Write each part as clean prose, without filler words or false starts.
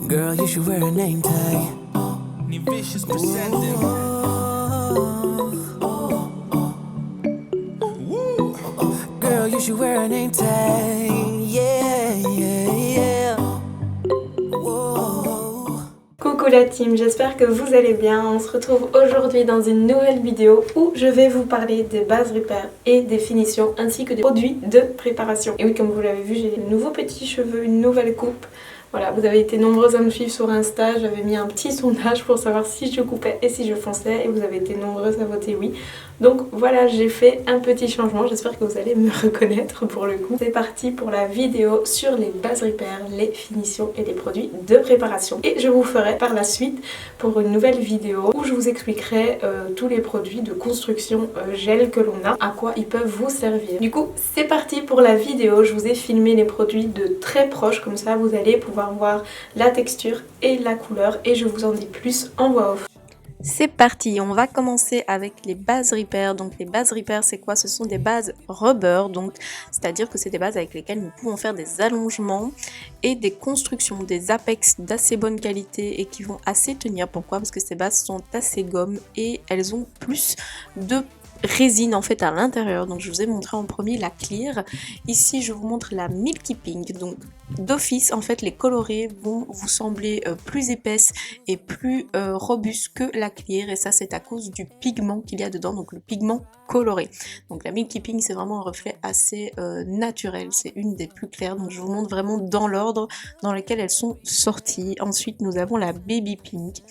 Girl, you should wear a name tag. Ni vicious presenting. Girl, you should wear a name tag. Yeah, yeah, yeah. Whoa. Coucou la team, j'espère que vous allez bien. On se retrouve aujourd'hui dans une nouvelle vidéo où je vais vous parler des bases repères et des finitions ainsi que des produits de préparation. Et oui, comme vous l'avez vu, j'ai de nouveaux petits cheveux, une nouvelle coupe. Voilà, vous avez été nombreuses à me suivre sur Insta, j'avais mis un petit sondage pour savoir si je coupais et si je fonçais et vous avez été nombreuses à voter oui. Donc voilà, j'ai fait un petit changement, j'espère que vous allez me reconnaître pour le coup. C'est parti pour la vidéo sur les bases repères, les finitions et les produits de préparation. Et je vous ferai par la suite pour une nouvelle vidéo où je vous expliquerai tous les produits de construction gel que l'on a, à quoi ils peuvent vous servir. Du coup, c'est parti pour la vidéo, je vous ai filmé les produits de très proche, comme ça vous allez pouvoir voir la texture et la couleur et je vous en dis plus en voix off. C'est parti, on va commencer avec les bases repères. Donc les bases repères, c'est quoi? Ce sont des bases rubber, donc c'est-à-dire que c'est des bases avec lesquelles nous pouvons faire des allongements et des constructions, des apex d'assez bonne qualité et qui vont assez tenir. Pourquoi? Parce que ces bases sont assez gommes et elles ont plus de résine en fait à l'intérieur. Donc je vous ai montré en premier la clear, ici je vous montre la milky pink. Donc d'office en fait les colorées vont vous sembler plus épaisses et plus robustes que la clear, et ça c'est à cause du pigment qu'il y a dedans, donc le pigment coloré. Donc la milky pink c'est vraiment un reflet assez naturel, c'est une des plus claires, donc je vous montre vraiment dans l'ordre dans lequel elles sont sorties. Ensuite nous avons la baby pink.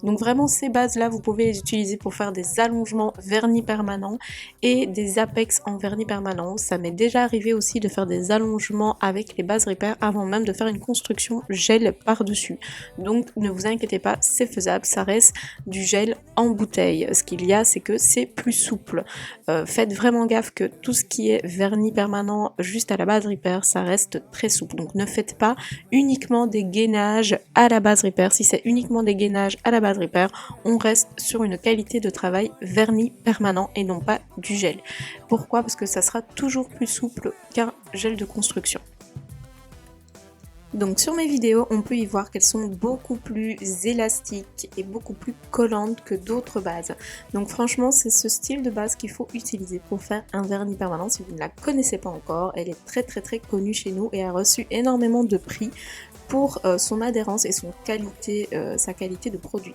Donc vraiment ces bases là vous pouvez les utiliser pour faire des allongements vernis permanents et des apex en vernis permanent. Ça m'est déjà arrivé aussi de faire des allongements avec les bases repères avant même de faire une construction gel par dessus. Donc ne vous inquiétez pas, c'est faisable, ça reste du gel en bouteille. Ce qu'il y a c'est que c'est plus souple. Faites vraiment gaffe que tout ce qui est vernis permanent juste à la base repère ça reste très souple. Donc ne faites pas uniquement des gainages à la base repère. Si c'est uniquement des gainages à la base repère, on reste sur une qualité de travail vernis permanent et non pas du gel. Pourquoi? Parce que ça sera toujours plus souple qu'un gel de construction. Donc sur mes vidéos, on peut y voir qu'elles sont beaucoup plus élastiques et beaucoup plus collantes que d'autres bases. Donc franchement, c'est ce style de base qu'il faut utiliser pour faire un vernis permanent. Si vous ne la connaissez pas encore, elle est très connue chez nous et a reçu énormément de prix pour son adhérence et sa qualité de produit.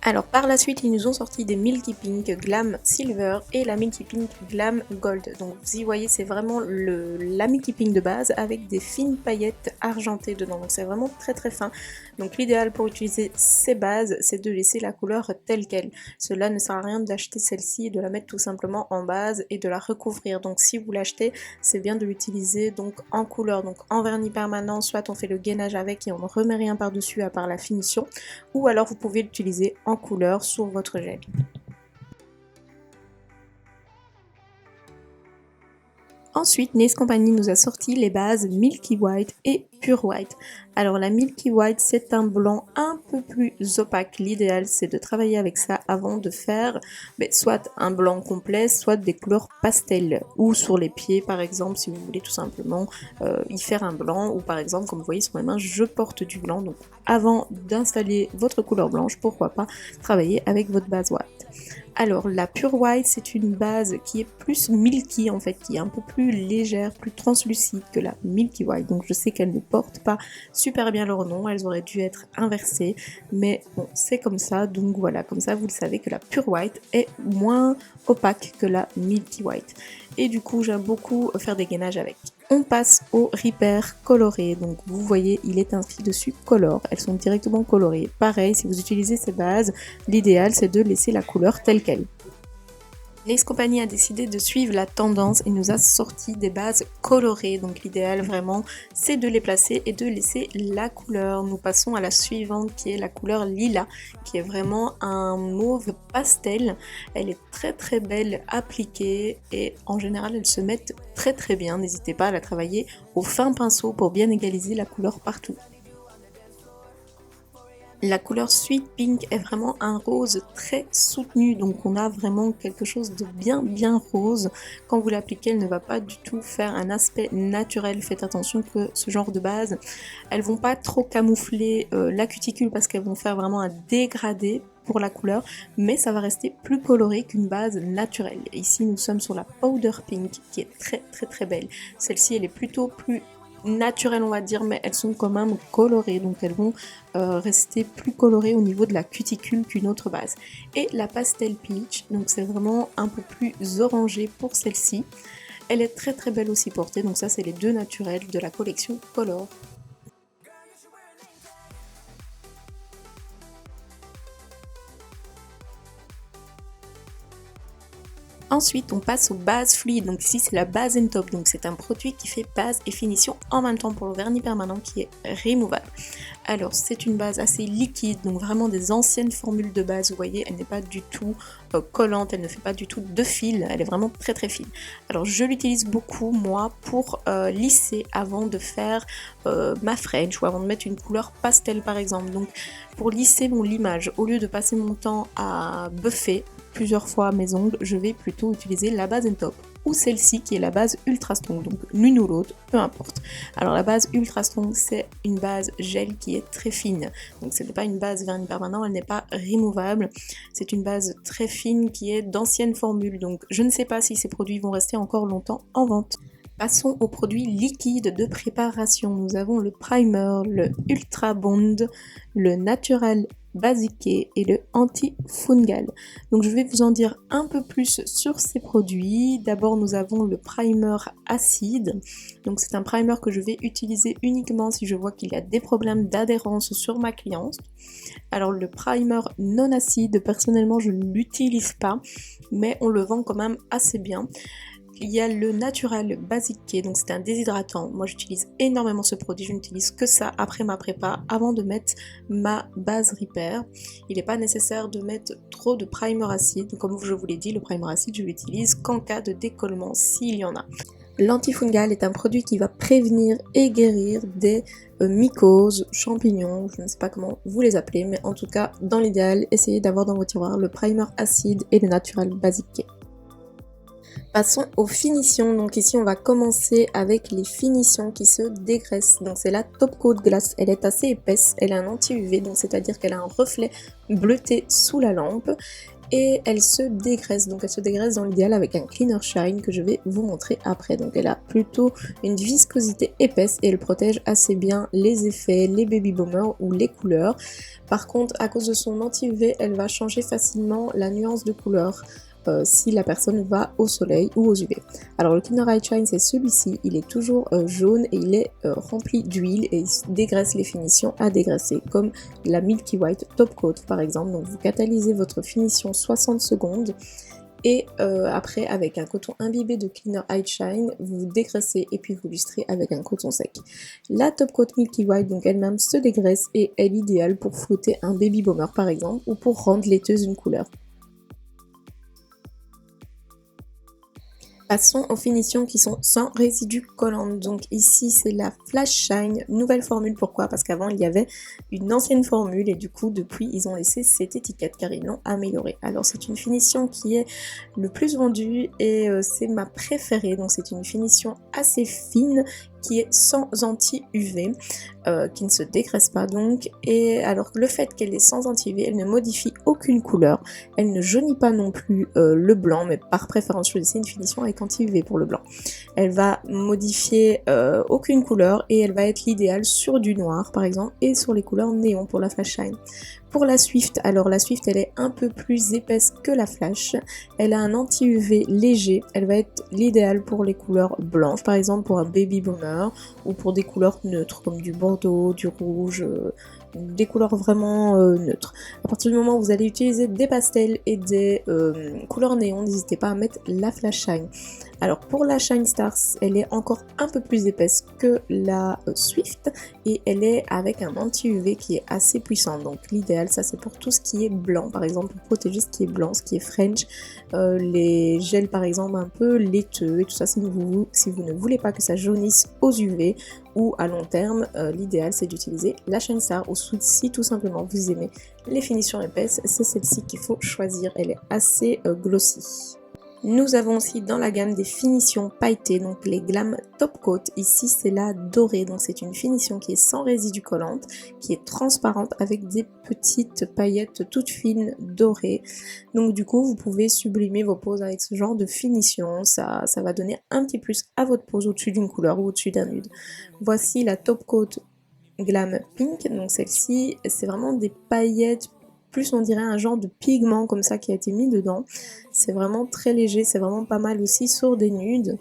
Alors par la suite ils nous ont sorti des Milky Pink Glam Silver et la Milky Pink Glam Gold. Donc vous y voyez c'est vraiment la Milky Pink de base avec des fines paillettes argentées dedans. Donc c'est vraiment très fin. Donc l'idéal pour utiliser ces bases c'est de laisser la couleur telle qu'elle. Cela ne sert à rien d'acheter celle-ci et de la mettre tout simplement en base et de la recouvrir. Donc si vous l'achetez c'est bien de l'utiliser donc en couleur, donc en vernis permanent, soit on fait le gainage avec et on ne remet rien par dessus à part la finition, ou alors vous pouvez l'utiliser en couleur sur votre gel. Ensuite, Nails Company nous a sorti les bases Milky White et Pure White. Alors la Milky White c'est un blanc un peu plus opaque. L'idéal c'est de travailler avec ça avant de faire soit un blanc complet, soit des couleurs pastel. Ou sur les pieds par exemple si vous voulez tout simplement y faire un blanc. Ou par exemple comme vous voyez sur mes mains je porte du blanc. Donc avant d'installer votre couleur blanche, pourquoi pas travailler avec votre base white. Alors la Pure White c'est une base qui est plus milky en fait, qui est un peu plus légère, plus translucide que la Milky White. Donc je sais qu'elles ne portent pas super bien leur nom, elles auraient dû être inversées, mais bon c'est comme ça, donc voilà, comme ça vous le savez que la Pure White est moins opaque que la Milky White. Et du coup j'aime beaucoup faire des gainages avec. On passe aux repères colorés, donc vous voyez il est inscrit dessus color, elles sont directement colorées. Pareil, si vous utilisez ces bases, l'idéal c'est de laisser la couleur telle qu'elle. Nails Company a décidé de suivre la tendance et nous a sorti des bases colorées, donc l'idéal vraiment c'est de les placer et de laisser la couleur. Nous passons à la suivante qui est la couleur lilas, qui est vraiment un mauve pastel. Elle est très belle appliquée et en général elles se mettent très bien. N'hésitez pas à la travailler au fin pinceau pour bien égaliser la couleur partout. La couleur Sweet Pink est vraiment un rose très soutenu, donc on a vraiment quelque chose de bien rose. Quand vous l'appliquez, elle ne va pas du tout faire un aspect naturel. Faites attention que ce genre de base, elles vont pas trop camoufler la cuticule parce qu'elles vont faire vraiment un dégradé pour la couleur, mais ça va rester plus coloré qu'une base naturelle. Ici, nous sommes sur la Powder Pink qui est très belle. Celle-ci, elle est plutôt plus naturelles on va dire, mais elles sont quand même colorées, donc elles vont rester plus colorées au niveau de la cuticule qu'une autre base. Et la Pastel Peach, donc c'est vraiment un peu plus orangé pour celle-ci. Elle est très belle aussi portée, donc ça c'est les deux naturels de la collection Color. Ensuite, on passe aux bases fluides. Donc ici, c'est la base and top. Donc c'est un produit qui fait base et finition en même temps pour le vernis permanent qui est removable. Alors c'est une base assez liquide, donc vraiment des anciennes formules de base. Vous voyez, elle n'est pas du tout collante, elle ne fait pas du tout de fil. Elle est vraiment très fine. Alors je l'utilise beaucoup moi pour lisser avant de faire ma French ou avant de mettre une couleur pastel par exemple. Donc pour lisser mon limage, au lieu de passer mon temps à buffer plusieurs fois mes ongles, je vais plutôt utiliser la base and top ou celle-ci qui est la base ultra strong, donc l'une ou l'autre, peu importe. Alors la base ultra strong, c'est une base gel qui est très fine, donc ce n'est pas une base vernis permanent, elle n'est pas removable, c'est une base très fine qui est d'ancienne formule, donc je ne sais pas si ces produits vont rester encore longtemps en vente. Passons aux produits liquides de préparation. Nous avons le primer, le Ultra Bond, le Natural Basique et le Anti-Fungal. Donc je vais vous en dire un peu plus sur ces produits. D'abord nous avons le primer acide. Donc c'est un primer que je vais utiliser uniquement si je vois qu'il y a des problèmes d'adhérence sur ma cliente. Alors le primer non acide, personnellement je ne l'utilise pas, mais on le vend quand même assez bien. Il y a le Natural Basique, donc c'est un déshydratant. Moi j'utilise énormément ce produit, je n'utilise que ça après ma prépa, avant de mettre ma base Repair. Il n'est pas nécessaire de mettre trop de primer acide. Comme je vous l'ai dit, le primer acide je l'utilise qu'en cas de décollement, s'il y en a. L'antifungal est un produit qui va prévenir et guérir des mycoses, champignons, je ne sais pas comment vous les appelez, mais en tout cas, dans l'idéal, essayez d'avoir dans vos tiroirs le primer acide et le Natural Basique. Passons aux finitions. Donc ici on va commencer avec les finitions qui se dégraissent. Donc c'est la Top Coat Glass, elle est assez épaisse, elle a un anti-UV, donc c'est-à-dire qu'elle a un reflet bleuté sous la lampe. Et elle se dégraisse, donc elle se dégraisse dans l'idéal avec un cleaner shine que je vais vous montrer après. Donc elle a plutôt une viscosité épaisse et elle protège assez bien les effets, les baby boomers ou les couleurs. Par contre à cause de son anti-UV, elle va changer facilement la nuance de couleur. Si la personne va au soleil ou aux UV. Alors le Cleaner Eye Shine c'est celui-ci, il est toujours jaune et il est rempli d'huile et il dégraisse les finitions à dégraisser comme la Milky White Top Coat par exemple. Donc vous catalysez votre finition 60 secondes et après avec un coton imbibé de Cleaner Eye Shine vous dégraissez et puis vous lustrez avec un coton sec. La Top Coat Milky White donc elle-même se dégraisse et elle est idéale pour flouter un baby boomer par exemple ou pour rendre laiteuse une couleur. Passons aux finitions qui sont sans résidus collants. Donc ici c'est la Flash Shine, nouvelle formule. Pourquoi? Parce qu'avant il y avait une ancienne formule et du coup depuis ils ont laissé cette étiquette car ils l'ont améliorée. Alors c'est une finition qui est le plus vendue et c'est ma préférée. Donc c'est une finition assez fine qui est sans anti-UV, qui ne se dégraisse pas donc, et alors le fait qu'elle est sans anti-UV, elle ne modifie aucune couleur, elle ne jaunit pas non plus le blanc, mais par préférence je choisissais une finition avec anti-UV pour le blanc. Elle va modifier aucune couleur et elle va être l'idéal sur du noir par exemple et sur les couleurs néon pour la Flash Shine. Pour la Swift, alors la Swift elle est un peu plus épaisse que la Flash, elle a un anti-UV léger, elle va être l'idéal pour les couleurs blanches, par exemple pour un baby boomer ou pour des couleurs neutres comme du bordeaux, du rouge, des couleurs vraiment neutres. À partir du moment où vous allez utiliser des pastels et des couleurs néons, n'hésitez pas à mettre la Flash Shine. Alors pour la Shine Stars, elle est encore un peu plus épaisse que la Swift et elle est avec un anti-UV qui est assez puissant. Donc l'idéal, ça c'est pour tout ce qui est blanc, par exemple pour protéger ce qui est blanc, ce qui est French, les gels par exemple un peu laiteux et tout ça. Si vous ne voulez pas que ça jaunisse aux UV ou à long terme, l'idéal c'est d'utiliser la Shine Star. Ou si tout simplement vous aimez les finitions épaisses, c'est celle-ci qu'il faut choisir, elle est assez glossy. Nous avons aussi dans la gamme des finitions pailletées, donc les Glam Top Coat. Ici c'est la dorée, donc c'est une finition qui est sans résidus collante, qui est transparente avec des petites paillettes toutes fines dorées. Donc du coup vous pouvez sublimer vos poses avec ce genre de finition, ça va donner un petit plus à votre pose au-dessus d'une couleur ou au-dessus d'un nude. Voici la Top Coat Glam Pink, donc celle-ci c'est vraiment des paillettes, plus on dirait un genre de pigment comme ça qui a été mis dedans. C'est vraiment très léger, c'est vraiment pas mal aussi sur des nudes.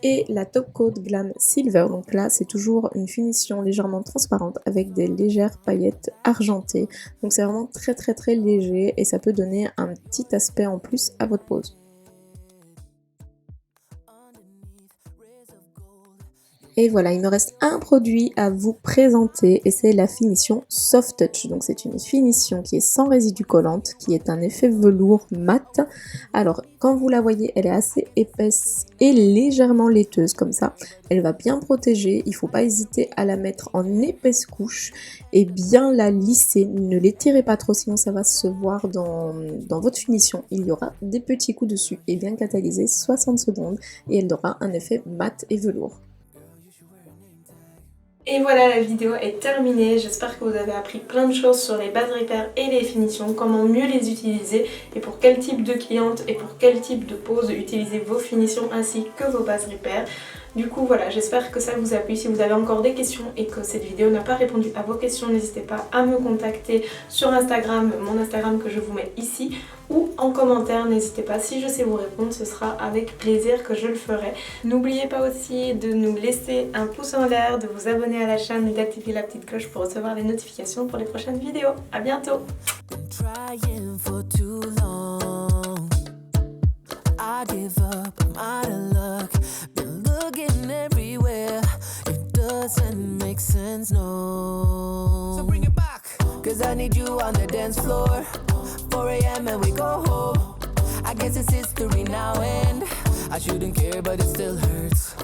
Et la Top Coat Glam Silver, donc là c'est toujours une finition légèrement transparente avec des légères paillettes argentées. Donc c'est vraiment très léger et ça peut donner un petit aspect en plus à votre pose. Et voilà, il me reste un produit à vous présenter et c'est la finition Soft Touch. Donc c'est une finition qui est sans résidus collante, qui est un effet velours mat. Alors quand vous la voyez, elle est assez épaisse et légèrement laiteuse comme ça. Elle va bien protéger, il ne faut pas hésiter à la mettre en épaisse couche et bien la lisser. Ne l'étirez pas trop sinon ça va se voir dans votre finition. Il y aura des petits coups dessus et bien catalysé 60 secondes et elle aura un effet mat et velours. Et voilà, la vidéo est terminée. J'espère que vous avez appris plein de choses sur les bases repères et les finitions, comment mieux les utiliser et pour quel type de cliente et pour quel type de pose utiliser vos finitions ainsi que vos bases repères. Du coup voilà, j'espère que ça vous a plu. Si vous avez encore des questions et que cette vidéo n'a pas répondu à vos questions, n'hésitez pas à me contacter sur Instagram, mon Instagram que je vous mets ici, ou en commentaire, n'hésitez pas, si je sais vous répondre, ce sera avec plaisir que je le ferai. N'oubliez pas aussi de nous laisser un pouce en l'air, de vous abonner à la chaîne et d'activer la petite cloche pour recevoir les notifications pour les prochaines vidéos. A bientôt! I give up, I'm out of luck. Been looking everywhere, it doesn't make sense, no. So bring it back, cause I need you on the dance floor. 4 AM and we go home. I guess it's history now and I shouldn't care but it still hurts.